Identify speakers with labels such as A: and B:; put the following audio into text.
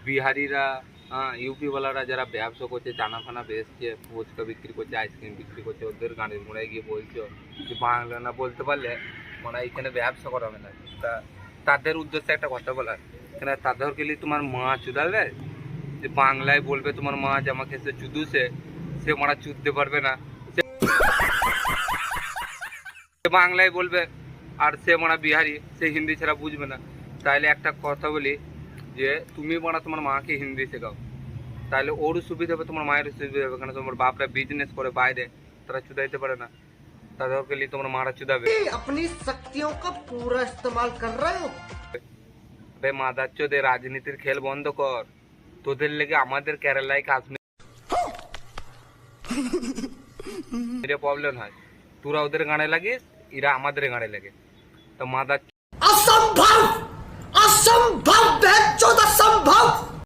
A: বিহারিরা UP ওয়ালারা যারা ব্যবসা করছে, চানা ফানা বেচছে, ফুচকা বিক্রি করছে, আইসক্রিম বিক্রি করছে, ওদের গানের মোড়ায় গিয়ে বলছো যে বাংলা না বলতে পারলে মানে এখানে ব্যবসা করাবে না। তা তাদের উদ্দেশ্যে একটা কথা বলার, এখানে তাদেরকে নিয়ে তোমার মা চুদাবে যে বাংলায় বলবে তোমার মা যে আমাকে সে চুদুছে, সে মারা চুদতে পারবে না, সে বাংলায় বলবে, আর সে মারা বিহারি, সে হিন্দি ছাড়া বুঝবে না। তাইলে একটা কথা বলি যে তুমি মারা তোমার মাকে হিন্দি শেখাও, তাহলে ওরও সুবিধা হবে, তোমার মায়েরও সুবিধা হবে। কারণ তোমার বাপরা বিজনেস করে বাইরে, তারা চুদাইতে পারে না, তাদেরকে নিয়ে তোমার মারা চুদাবে।
B: अपनी शक्तियों का पूरा इस्तेमाल कर रहे हो।
A: বে মাদাচ্চোদের রাজনীতির খেল বন্ধ কর, তোদের লেগে আমাদের কেরালায় কাশ্মীরে প্রবলেম হয়, তোরা ওদের গানে লাগিস, এরা আমাদের গানে লাগে। তো মাদাচ্চ
B: असंभव असंभव।